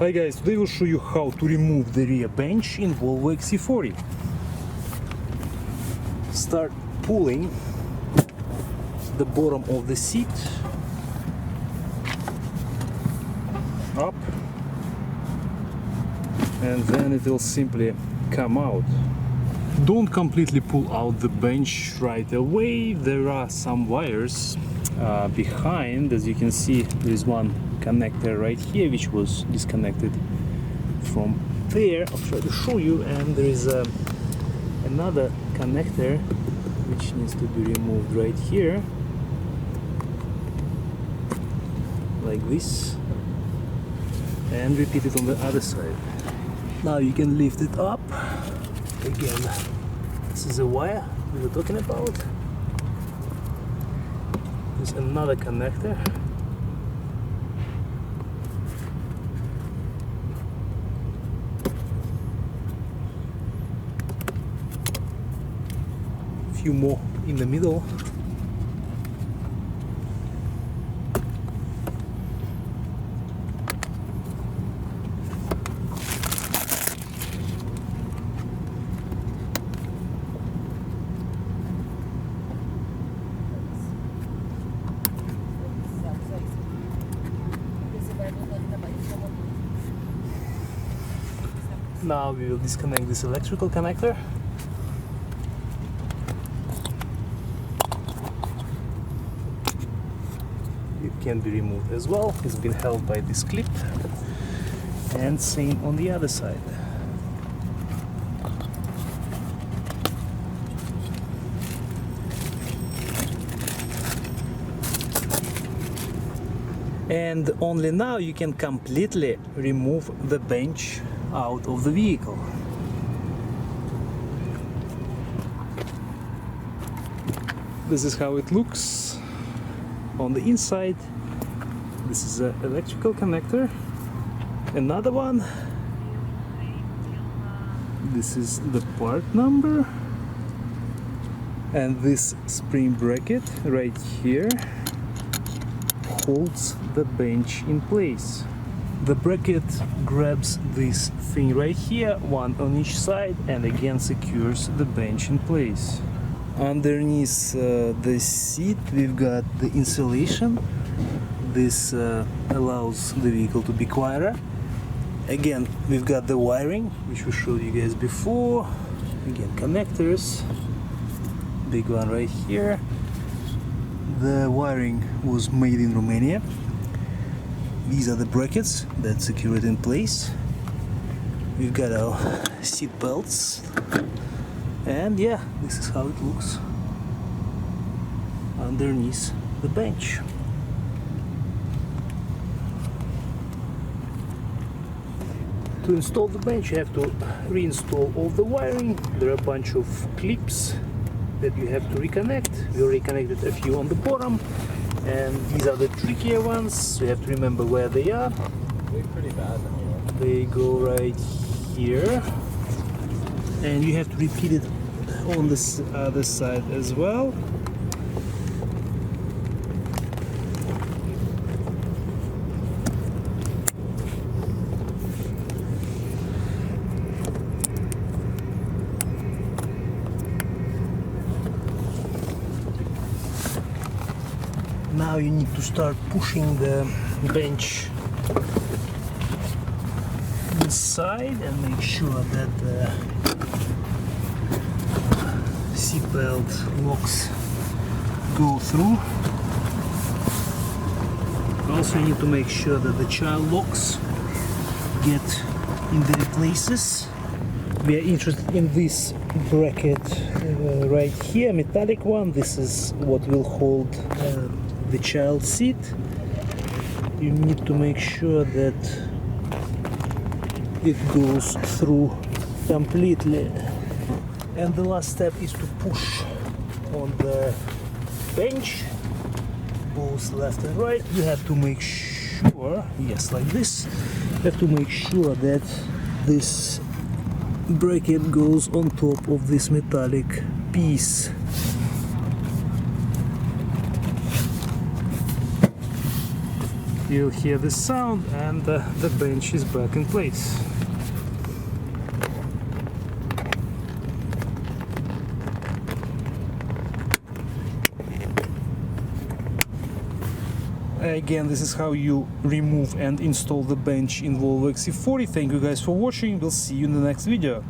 Hi guys, today we'll show you how to remove the rear bench in Volvo XC40. Start pulling the bottom of the seat up, and then it will simply come out. Don't completely pull out the bench right away. There are some wires behind. As you can see, there is one connector right here which was disconnected from there. I'll try to show you, and there is another connector which needs to be removed right here, like this, and repeat it on the other side. Now you can lift it up again. This is a wire we were talking about. There's another connector. Few more in the middle. Now we will disconnect this electrical connector. It can be removed as well. It's been held by this clip, and same on the other side. And only now you can completely remove the bench out of the vehicle. This is how it looks on the inside. This is an electrical connector. Another one. This is the part number. And this spring bracket right here holds the bench in place. The bracket grabs this thing right here, one on each side, and again secures the bench in place. Underneath the seat we've got the insulation. This allows the vehicle to be quieter. Again, we've got the wiring, which we showed you guys before. Again, connectors. Big one right here. The wiring was made in Romania. These are the brackets that secure it in place. We've got our seat belts, and yeah, this is how it looks underneath the bench. To install the bench, you have to reinstall all the wiring. There are a bunch of clips that you have to reconnect. We already connected a few on the bottom, and these are the trickier ones, so you have to remember where they are. They're pretty bad now. They go right here, and you have to repeat it on this other side as well. Now you need to start pushing the bench inside and make sure that the seatbelt locks go through. Also, you need to make sure that the child locks get in their places. We are interested in this bracket right here, metallic one. This is what will hold the child seat. You need to make sure that it goes through completely. And the last step is to push on the bench, both left and right. You have to make sure, yes, like this, you have to make sure that this bracket goes on top of this metallic piece. You'll hear the sound and the bench is back in place. Again, this is how you remove and install the bench in Volvo XC40. Thank you guys for watching. We'll see you in the next video.